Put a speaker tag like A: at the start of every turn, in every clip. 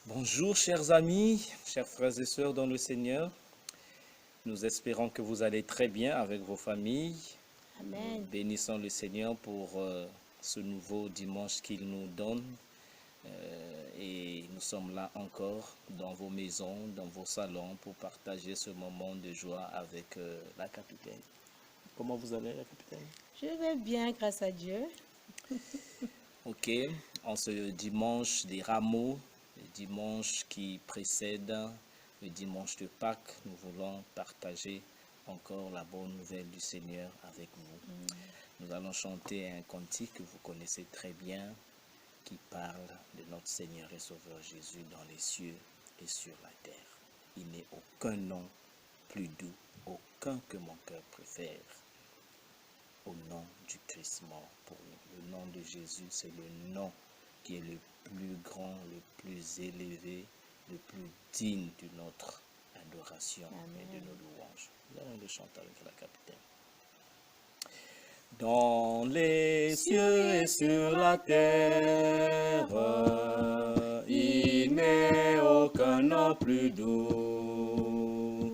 A: Bonjour chers amis, chers frères et sœurs dans le Seigneur. Nous espérons que vous allez très bien avec vos familles.
B: Amen.
A: Nous bénissons le Seigneur pour ce nouveau dimanche qu'il nous donne. Et nous sommes là encore dans vos maisons, dans vos salons pour partager ce moment de joie avec la capitaine. Comment vous allez la capitaine?
B: Je vais bien, grâce à Dieu.
A: Ok, en ce dimanche des rameaux, le dimanche qui précède le dimanche de Pâques, nous voulons partager encore la bonne nouvelle du Seigneur avec vous. Nous allons chanter un cantique que vous connaissez très bien, qui parle de notre Seigneur et Sauveur Jésus dans les cieux et sur la terre. Il n'est aucun nom plus doux, aucun que mon cœur préfère, au nom du Christ mort pour nous. Le nom de Jésus, c'est le nom qui est le plus grand, le plus élevé, le plus digne de notre adoration et de nos louanges. Nous allons le chanter avec la capitaine. Dans les cieux et sur la terre, il n'est aucun nom plus doux,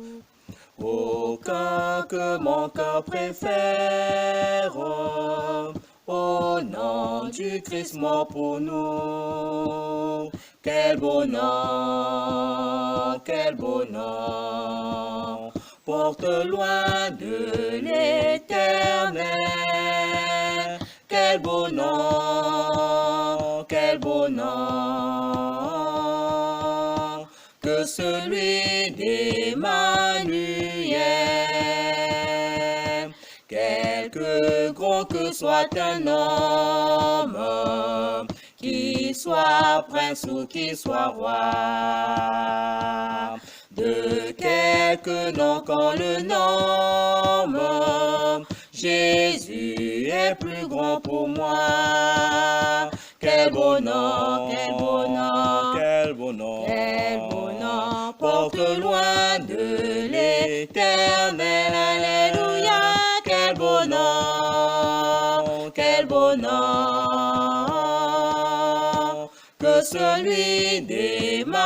A: aucun que mon cœur préfère, au nom du Christ mort pour nous. Quel beau nom, porte loin de l'éternel. Quel beau nom, que celui d'Emmanuel. Quelque grand que soit un homme, qu'il soit prince ou qu'il soit roi, de quelque nom qu'on le nomme, Jésus est plus grand pour moi. Quel beau nom, porte loin de l'éternel. Alléluia, quel beau nom, que celui d'Emmanuel.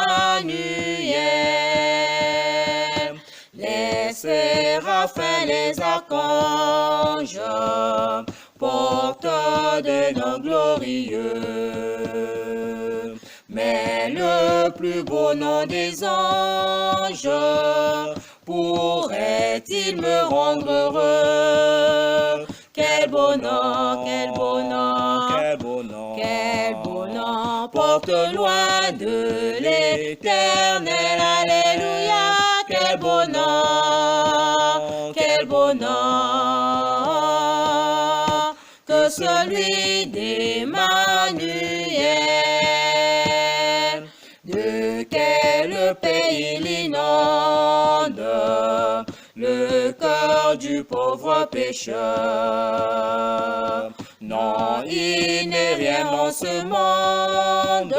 A: Les séraphins, les archanges portent des noms glorieux. Mais le plus beau nom des anges pourrait-il me rendre heureux? Quel beau nom, porte loin de l'éternel. Alléluia, quel beau nom, que celui d'Emmanuel. De quel pays l'inonde le cœur du pauvre pécheur? Non, il n'est rien dans ce monde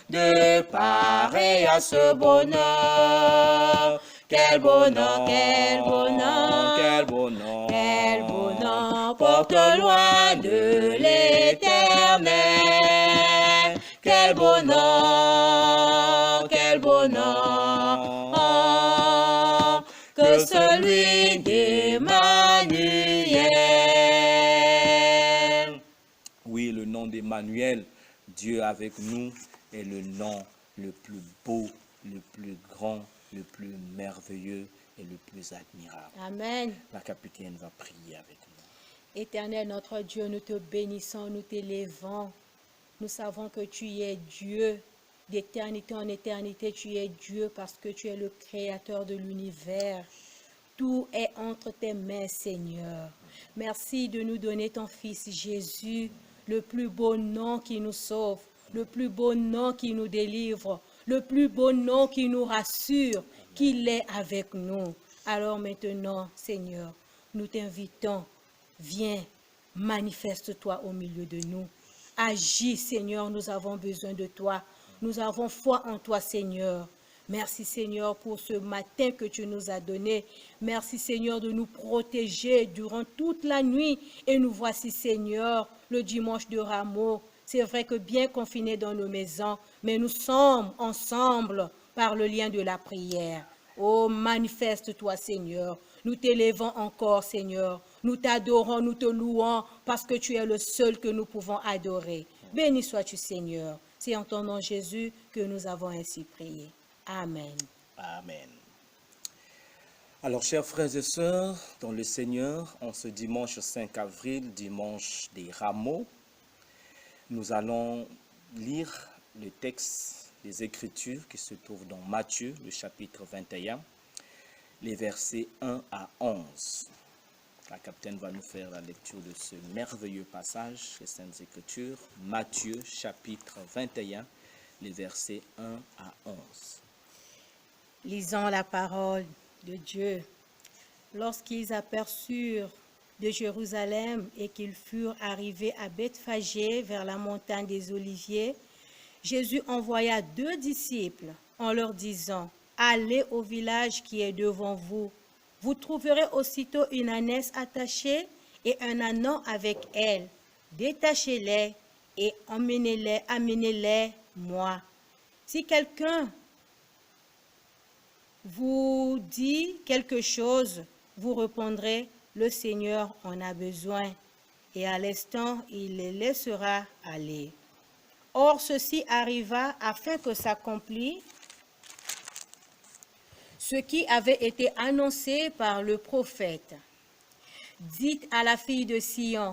A: de pareil à ce bonheur. Quel beau nom, porte loin de l'éternel. Quel beau nom, que celui d'Emmanuel. Oui, le nom d'Emmanuel, Dieu avec nous, est le nom le plus beau, le plus grand, le plus merveilleux et le plus admirable.
B: Amen.
A: La capitaine va prier avec nous.
B: Éternel notre Dieu, nous te bénissons, nous t'élevons. Nous savons que tu es Dieu. D'éternité en éternité, tu es Dieu parce que tu es le créateur de l'univers. Tout est entre tes mains, Seigneur. Merci de nous donner ton Fils Jésus, le plus beau nom qui nous sauve, le plus beau nom qui nous délivre, le plus beau nom qui nous rassure, qu'il est avec nous. Alors maintenant, Seigneur, nous t'invitons, viens, manifeste-toi au milieu de nous. Agis, Seigneur, nous avons besoin de toi. Nous avons foi en toi, Seigneur. Merci, Seigneur, pour ce matin que tu nous as donné. Merci, Seigneur, de nous protéger durant toute la nuit. Et nous voici, Seigneur, le dimanche de Rameaux. C'est vrai que bien confinés dans nos maisons, mais nous sommes ensemble par le lien de la prière. Oh, manifeste-toi, Seigneur. Nous t'élevons encore, Seigneur. Nous t'adorons, nous te louons, parce que tu es le seul que nous pouvons adorer. Béni sois-tu, Seigneur. C'est en ton nom, Jésus, que nous avons ainsi prié. Amen.
A: Amen. Alors, chers frères et sœurs, dans le Seigneur, en ce dimanche 5 avril, dimanche des rameaux, nous allons lire le texte des Écritures qui se trouve dans Matthieu, le chapitre 21, les versets 1 à 11. La capitaine va nous faire la lecture de ce merveilleux passage, les Saintes Écritures, Matthieu, chapitre 21, les versets 1 à 11.
B: Lisons la parole de Dieu. Lorsqu'ils aperçurent de Jérusalem et qu'ils furent arrivés à Bethphagée vers la montagne des Oliviers, Jésus envoya 2 disciples en leur disant, « Allez au village qui est devant vous. Vous trouverez aussitôt une ânesse attachée et un ânon avec elle. Détachez-les et amenez-les moi. Si quelqu'un vous dit quelque chose, vous répondrez, le Seigneur en a besoin. Et à l'instant, il les laissera aller. Or, ceci arriva afin que s'accomplisse ce qui avait été annoncé par le prophète. Dites à la fille de Sion,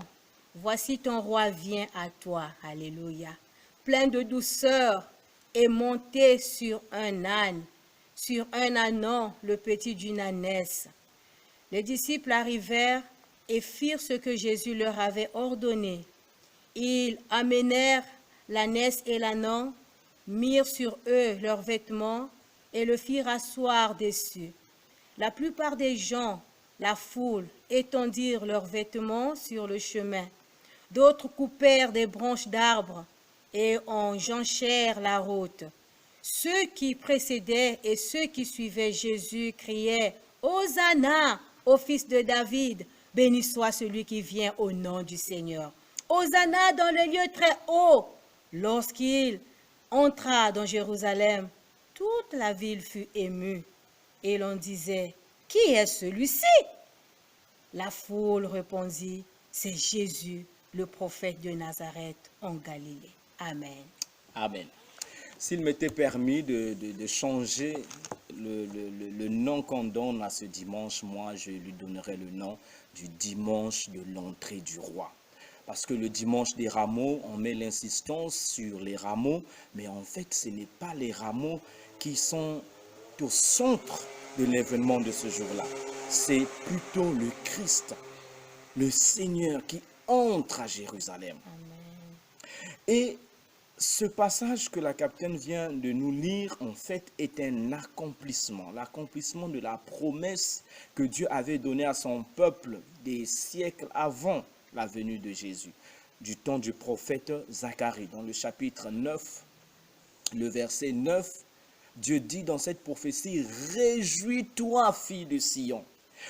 B: voici ton roi vient à toi. Alléluia. Plein de douceur et monté sur un âne, sur un ânon, le petit d'une ânesse. Les disciples arrivèrent et firent ce que Jésus leur avait ordonné. Ils amenèrent l'ânesse et l'ânon, mirent sur eux leurs vêtements et le firent asseoir dessus. La plupart des gens, la foule, étendirent leurs vêtements sur le chemin. D'autres coupèrent des branches d'arbres et en jonchèrent la route. Ceux qui précédaient et ceux qui suivaient Jésus criaient « Hosanna au fils de David, béni soit celui qui vient au nom du Seigneur. Hosanna dans les lieux très hauts. » Lorsqu'il entra dans Jérusalem, toute la ville fut émue et l'on disait « Qui est celui-ci » La foule répondit « C'est Jésus, le prophète de Nazareth en Galilée. » Amen.
A: Amen. S'il m'était permis de changer le nom qu'on donne à ce dimanche, moi je lui donnerais le nom du dimanche de l'entrée du roi. Parce que le dimanche des rameaux, on met l'insistance sur les rameaux, mais en fait ce n'est pas les rameaux qui sont au centre de l'événement de ce jour-là. C'est plutôt le Christ, le Seigneur qui entre à Jérusalem.
B: Amen.
A: Et ce passage que la capitaine vient de nous lire, en fait, est un accomplissement. L'accomplissement de la promesse que Dieu avait donnée à son peuple des siècles avant la venue de Jésus, du temps du prophète Zacharie. Dans le chapitre 9, le verset 9, Dieu dit dans cette prophétie, « Réjouis-toi, fille de Sion,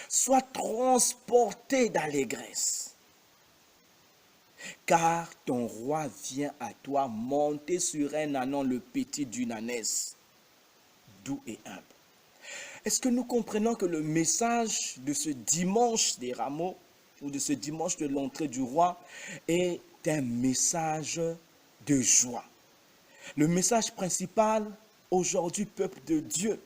A: sois transportée d'allégresse. Car ton roi vient à toi monté sur un ânon, le petit d'une ânesse, doux et humble. » Est-ce que nous comprenons que le message de ce dimanche des rameaux, ou de ce dimanche de l'entrée du roi, est un message de joie? Le message principal, aujourd'hui, peuple de Dieu.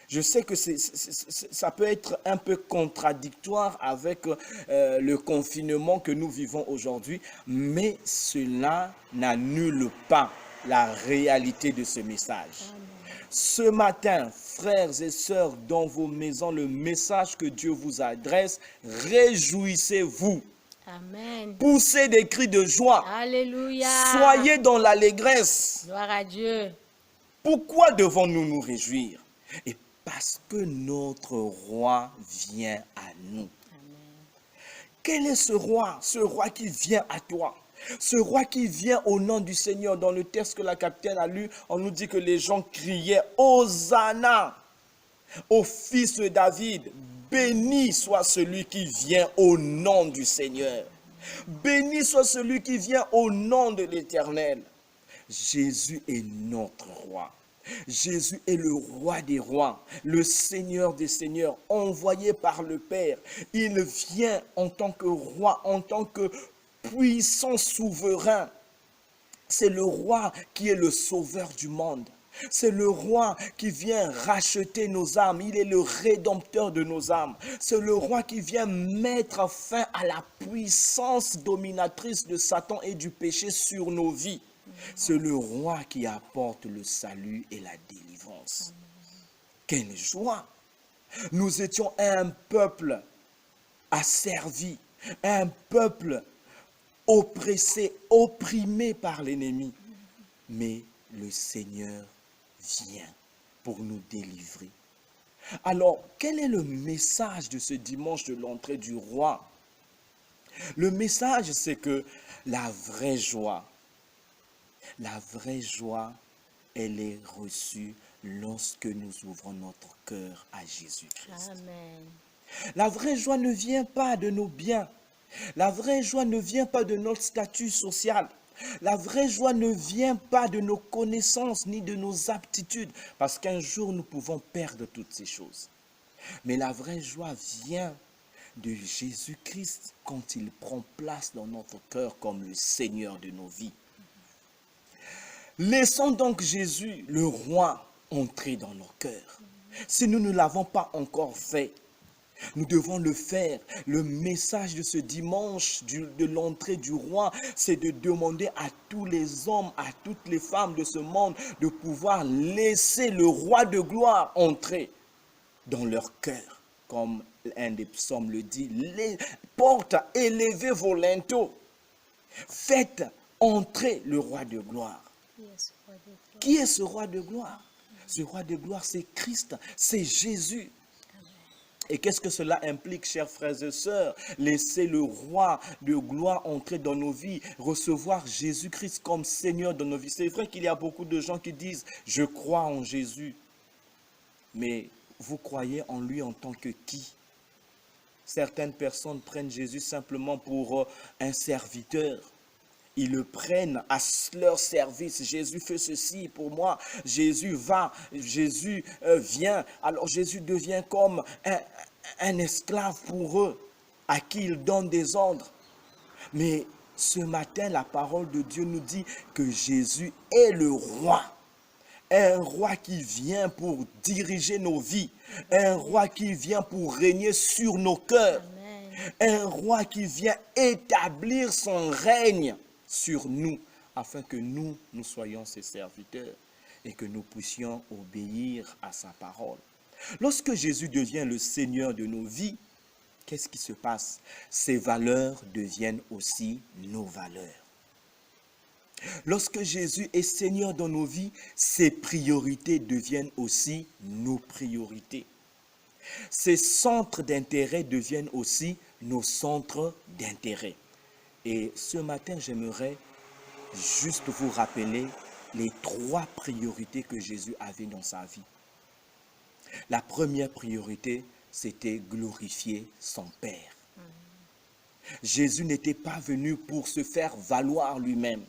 A: Je sais que ça peut être un peu contradictoire avec le confinement que nous vivons aujourd'hui, mais cela n'annule pas la réalité de ce message.
B: Amen.
A: Ce matin, frères et sœurs, dans vos maisons, le message que Dieu vous adresse, réjouissez-vous.
B: Amen.
A: Poussez des cris de joie.
B: Alléluia.
A: Soyez dans l'allégresse.
B: Gloire à Dieu.
A: Pourquoi devons-nous nous réjouir? Et parce que notre roi vient à nous.
B: Amen.
A: Quel est ce roi? Ce roi qui vient à toi. Ce roi qui vient au nom du Seigneur. Dans le texte que la capitaine a lu, on nous dit que les gens criaient « Hosanna au fils de David, béni soit celui qui vient au nom du Seigneur. » Béni soit celui qui vient au nom de l'Éternel. Jésus est notre roi. Jésus est le roi des rois, le Seigneur des seigneurs, envoyé par le Père. Il vient en tant que roi, en tant que puissant souverain. C'est le roi qui est le sauveur du monde. C'est le roi qui vient racheter nos âmes. Il est le rédempteur de nos âmes. C'est le roi qui vient mettre fin à la puissance dominatrice de Satan et du péché sur nos vies. C'est le roi qui apporte le salut et la délivrance. Quelle joie! Nous étions un peuple asservi, un peuple oppressé, opprimé par l'ennemi. Mais le Seigneur vient pour nous délivrer. Alors, quel est le message de ce dimanche de l'entrée du roi? Le message, c'est que la vraie joie, elle est reçue lorsque nous ouvrons notre cœur à Jésus-Christ.
B: Amen.
A: La vraie joie ne vient pas de nos biens. La vraie joie ne vient pas de notre statut social. La vraie joie ne vient pas de nos connaissances ni de nos aptitudes, parce qu'un jour nous pouvons perdre toutes ces choses. Mais la vraie joie vient de Jésus-Christ quand il prend place dans notre cœur comme le Seigneur de nos vies. Laissons donc Jésus, le roi, entrer dans nos cœurs. Si nous ne l'avons pas encore fait, nous devons le faire. Le message de ce dimanche de l'entrée du roi, c'est de demander à tous les hommes, à toutes les femmes de ce monde de pouvoir laisser le roi de gloire entrer dans leur cœur. Comme un des psaumes le dit, porte, élevez vos linteaux. Faites entrer le roi de gloire. Qui est ce roi de gloire? Ce roi de gloire, c'est Christ, c'est Jésus. Et qu'est-ce que cela implique, chers frères et sœurs? Laisser le roi de gloire entrer dans nos vies, recevoir Jésus-Christ comme Seigneur dans nos vies. C'est vrai qu'il y a beaucoup de gens qui disent « Je crois en Jésus ». Mais vous croyez en lui en tant que qui? Certaines personnes prennent Jésus simplement pour un serviteur. Ils le prennent à leur service. Jésus fait ceci pour moi. Jésus va, Jésus vient. Alors Jésus devient comme un esclave pour eux, à qui il donne des ordres. Mais ce matin, la parole de Dieu nous dit que Jésus est le roi. Un roi qui vient pour diriger nos vies. Un roi qui vient pour régner sur nos cœurs. Amen. Un roi qui vient établir son règne sur nous, afin que nous soyons ses serviteurs et que nous puissions obéir à sa parole. Lorsque Jésus devient le Seigneur de nos vies, qu'est-ce qui se passe? Ses valeurs deviennent aussi nos valeurs. Lorsque Jésus est Seigneur dans nos vies, ses priorités deviennent aussi nos priorités. Ses centres d'intérêt deviennent aussi nos centres d'intérêt. Et ce matin, j'aimerais juste vous rappeler les 3 priorités que Jésus avait dans sa vie. La première priorité, c'était glorifier son Père. Jésus n'était pas venu pour se faire valoir lui-même.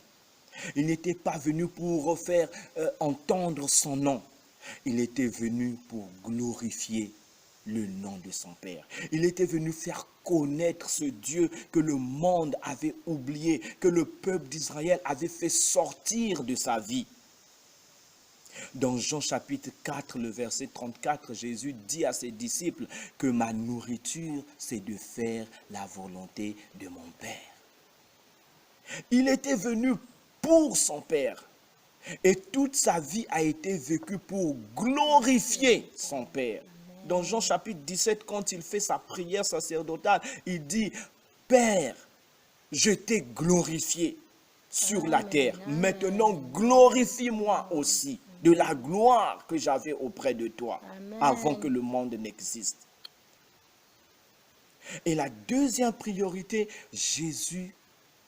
A: Il n'était pas venu pour faire entendre son nom. Il était venu pour glorifier le nom de son Père. Il était venu faire connaître ce Dieu que le monde avait oublié, que le peuple d'Israël avait fait sortir de sa vie. Dans Jean chapitre 4, le verset 34, Jésus dit à ses disciples que ma nourriture, c'est de faire la volonté de mon Père. Il était venu pour son Père. Et toute sa vie a été vécue pour glorifier son Père. Dans Jean chapitre 17, quand il fait sa prière sacerdotale, il dit, « Père, je t'ai glorifié sur la terre. Maintenant, glorifie-moi aussi de la gloire que j'avais auprès de toi avant que le monde n'existe. » Et la deuxième priorité, Jésus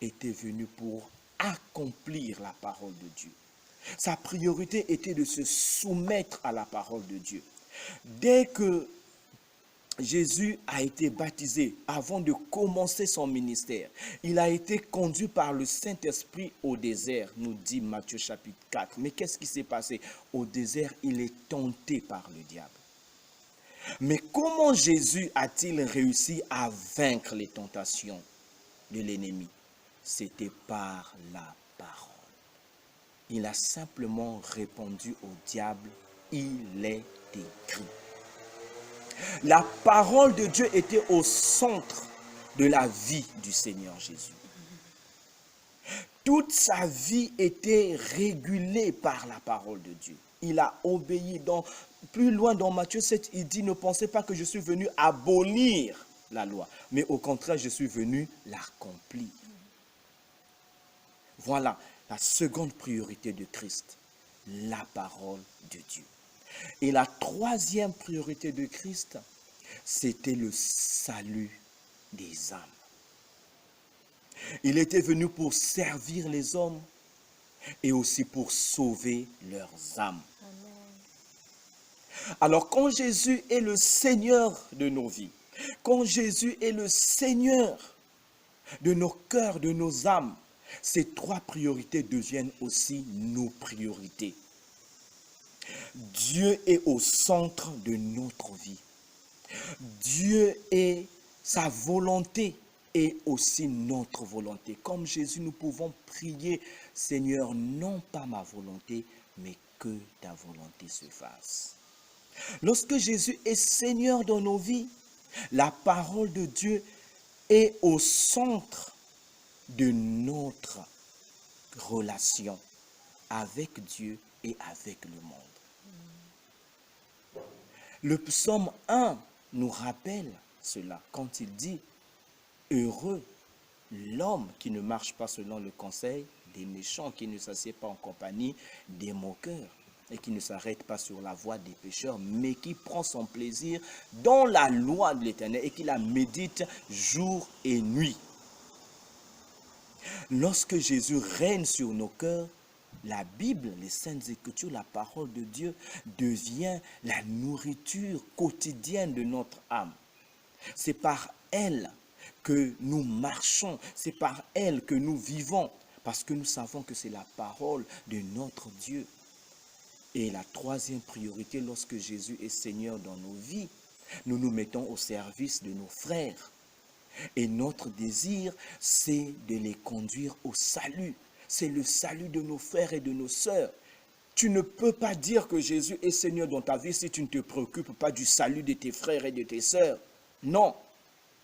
A: était venu pour accomplir la parole de Dieu. Sa priorité était de se soumettre à la parole de Dieu. Dès que Jésus a été baptisé avant de commencer son ministère. Il a été conduit par le Saint-Esprit au désert, nous dit Matthieu chapitre 4. Mais qu'est-ce qui s'est passé? Au désert, il est tenté par le diable. Mais comment Jésus a-t-il réussi à vaincre les tentations de l'ennemi? C'était par la parole. Il a simplement répondu au diable, il est écrit. La parole de Dieu était au centre de la vie du Seigneur Jésus. Toute sa vie était régulée par la parole de Dieu. Il a obéi. Plus loin dans Matthieu 7, il dit, ne pensez pas que je suis venu abolir la loi, mais au contraire, je suis venu l'accomplir. Voilà la seconde priorité de Christ, la parole de Dieu. Et la troisième priorité de Christ, c'était le salut des âmes. Il était venu pour servir les hommes et aussi pour sauver leurs âmes. Amen. Alors quand Jésus est le Seigneur de nos vies, quand Jésus est le Seigneur de nos cœurs, de nos âmes, ces trois priorités deviennent aussi nos priorités. Dieu est au centre de notre vie. Dieu est sa volonté et aussi notre volonté. Comme Jésus, nous pouvons prier, Seigneur, non pas ma volonté, mais que ta volonté se fasse. Lorsque Jésus est Seigneur dans nos vies, la parole de Dieu est au centre de notre relation avec Dieu et avec le monde. Le psaume 1 nous rappelle cela quand il dit « Heureux l'homme qui ne marche pas selon le conseil des méchants, qui ne s'assied pas en compagnie des moqueurs et qui ne s'arrête pas sur la voie des pécheurs, mais qui prend son plaisir dans la loi de l'Éternel et qui la médite jour et nuit. » Lorsque Jésus règne sur nos cœurs, la Bible, les Saintes Écritures, la parole de Dieu devient la nourriture quotidienne de notre âme. C'est par elle que nous marchons, c'est par elle que nous vivons, parce que nous savons que c'est la parole de notre Dieu. Et la troisième priorité, lorsque Jésus est Seigneur dans nos vies, nous nous mettons au service de nos frères. Et notre désir, c'est de les conduire au salut. C'est le salut de nos frères et de nos sœurs. Tu ne peux pas dire que Jésus est Seigneur dans ta vie si tu ne te préoccupes pas du salut de tes frères et de tes sœurs. Non,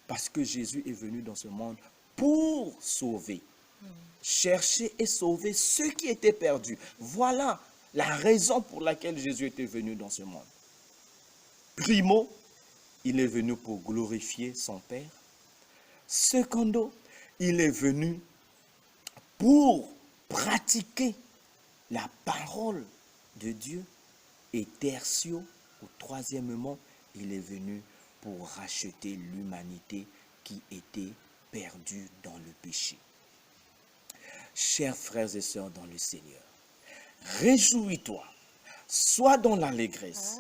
A: parce que Jésus est venu dans ce monde pour sauver. Chercher et sauver ceux qui étaient perdus. Voilà la raison pour laquelle Jésus était venu dans ce monde. Primo, il est venu pour glorifier son Père. Secondo, il est venu pour pratiquer la parole de Dieu. Et tertio, ou troisièmement, il est venu pour racheter l'humanité qui était perdue dans le péché. Chers frères et sœurs dans le Seigneur, réjouis-toi, sois dans l'allégresse,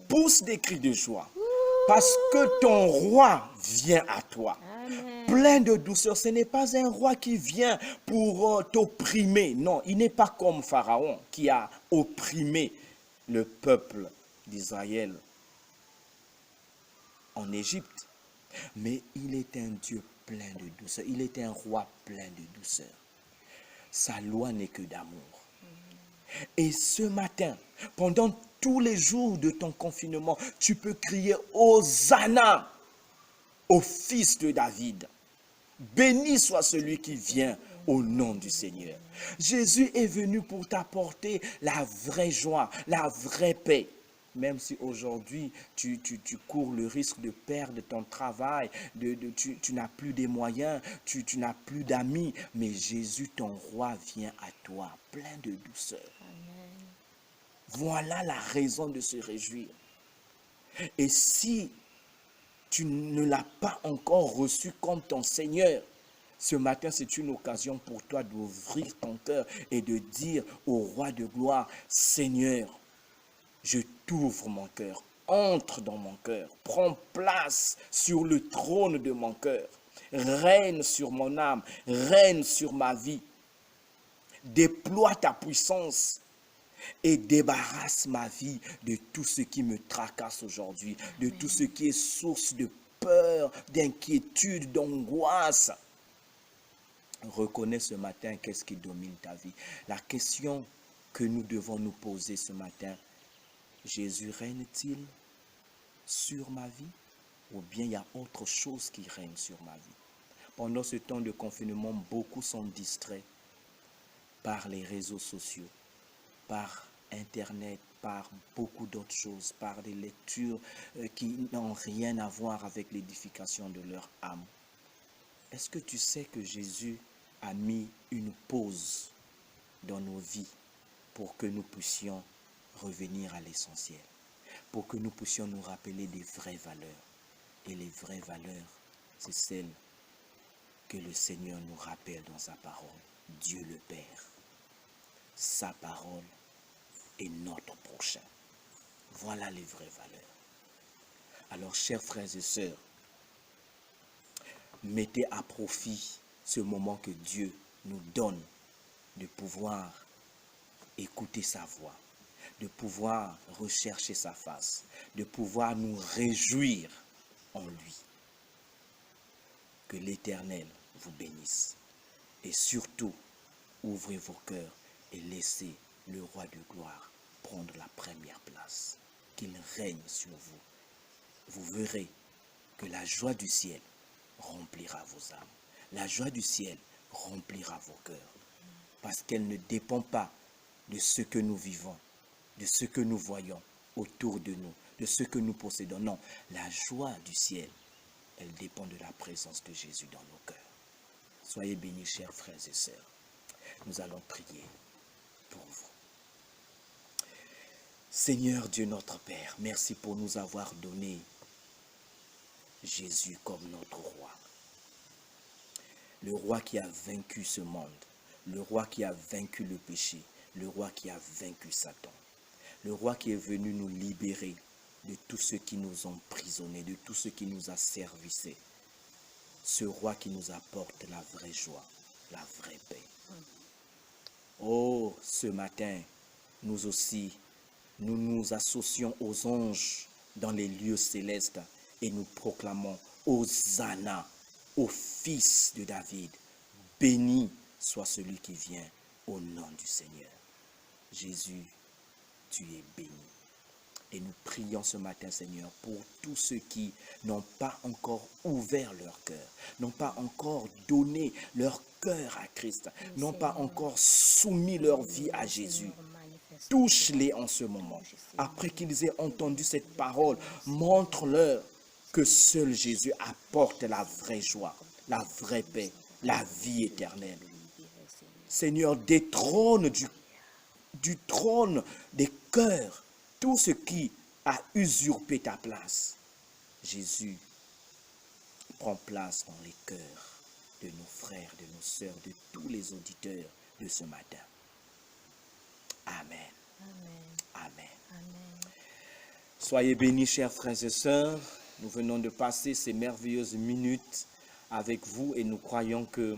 A: pousse des cris de joie, parce que ton roi vient à toi. Amen. Plein de douceur. Ce n'est pas un roi qui vient pour t'opprimer. Non, il n'est pas comme Pharaon qui a opprimé le peuple d'Israël en Égypte. Mais il est un Dieu plein de douceur. Il est un roi plein de douceur. Sa loi n'est que d'amour. Et ce matin, pendant tous les jours de ton confinement, tu peux crier Hosanna au fils de David. Béni soit celui qui vient au nom du Seigneur. Jésus est venu pour t'apporter la vraie joie, la vraie paix. Même si aujourd'hui, tu cours le risque de perdre ton travail, tu n'as plus de moyens, tu n'as plus d'amis, mais Jésus, ton roi, vient à toi, plein de douceur. Amen. Voilà la raison de se réjouir. Et si tu ne l'as pas encore reçu comme ton Seigneur, ce matin, c'est une occasion pour toi d'ouvrir ton cœur et de dire au roi de gloire, Seigneur, je t'ouvre mon cœur, entre dans mon cœur, prends place sur le trône de mon cœur, règne sur mon âme, règne sur ma vie, déploie ta puissance et débarrasse ma vie de tout ce qui me tracasse aujourd'hui, de tout ce qui est source de peur, d'inquiétude, d'angoisse. Reconnais ce matin qu'est-ce qui domine ta vie. La question que nous devons nous poser ce matin, Jésus règne-t-il sur ma vie ou bien il y a autre chose qui règne sur ma vie? Pendant ce temps de confinement, beaucoup sont distraits par les réseaux sociaux, par Internet, par beaucoup d'autres choses, par des lectures qui n'ont rien à voir avec l'édification de leur âme. Est-ce que tu sais que Jésus a mis une pause dans nos vies pour que nous puissions revenir à l'essentiel, pour que nous puissions nous rappeler des vraies valeurs? Et les vraies valeurs, c'est celles que le Seigneur nous rappelle dans sa parole. Dieu le Père, sa parole et notre prochain. Voilà les vraies valeurs. Alors, chers frères et sœurs, mettez à profit ce moment que Dieu nous donne de pouvoir écouter sa voix, de pouvoir rechercher sa face, de pouvoir nous réjouir en lui. Que l'Éternel vous bénisse. Et surtout, ouvrez vos cœurs et laissez le roi de gloire prendre la première place. Qu'il règne sur vous. Vous verrez que la joie du ciel remplira vos âmes. La joie du ciel remplira vos cœurs. Parce qu'elle ne dépend pas de ce que nous vivons, de ce que nous voyons autour de nous, de ce que nous possédons. Non, la joie du ciel, elle dépend de la présence de Jésus dans nos cœurs. Soyez bénis, chers frères et sœurs. Nous allons prier pour vous. Seigneur Dieu notre Père, merci pour nous avoir donné Jésus comme notre roi. Le roi qui a vaincu ce monde, le roi qui a vaincu le péché, le roi qui a vaincu Satan, le roi qui est venu nous libérer de tout ce qui nous emprisonnait, de tout ce qui nous a servissé. Ce roi qui nous apporte la vraie joie, la vraie paix. Oh, ce matin, nous aussi, nous nous associons aux anges dans les lieux célestes et nous proclamons Hosanna au Fils de David. Béni soit celui qui vient au nom du Seigneur. Jésus, tu es béni. Et nous prions ce matin, Seigneur, pour tous ceux qui n'ont pas encore ouvert leur cœur, n'ont pas encore donné leur cœur à Christ, n'ont pas encore soumis leur vie à Jésus. Touche-les en ce moment. Après qu'ils aient entendu cette parole, montre-leur que seul Jésus apporte la vraie joie, la vraie paix, la vie éternelle. Seigneur, détrône du trône des cœurs tout ce qui a usurpé ta place. Jésus, prend place dans les cœurs de nos frères, de nos sœurs, de tous les auditeurs de ce matin. Amen.
B: Amen.
A: Amen.
B: Amen.
A: Soyez bénis, chers frères et sœurs. Nous venons de passer ces merveilleuses minutes avec vous et nous croyons que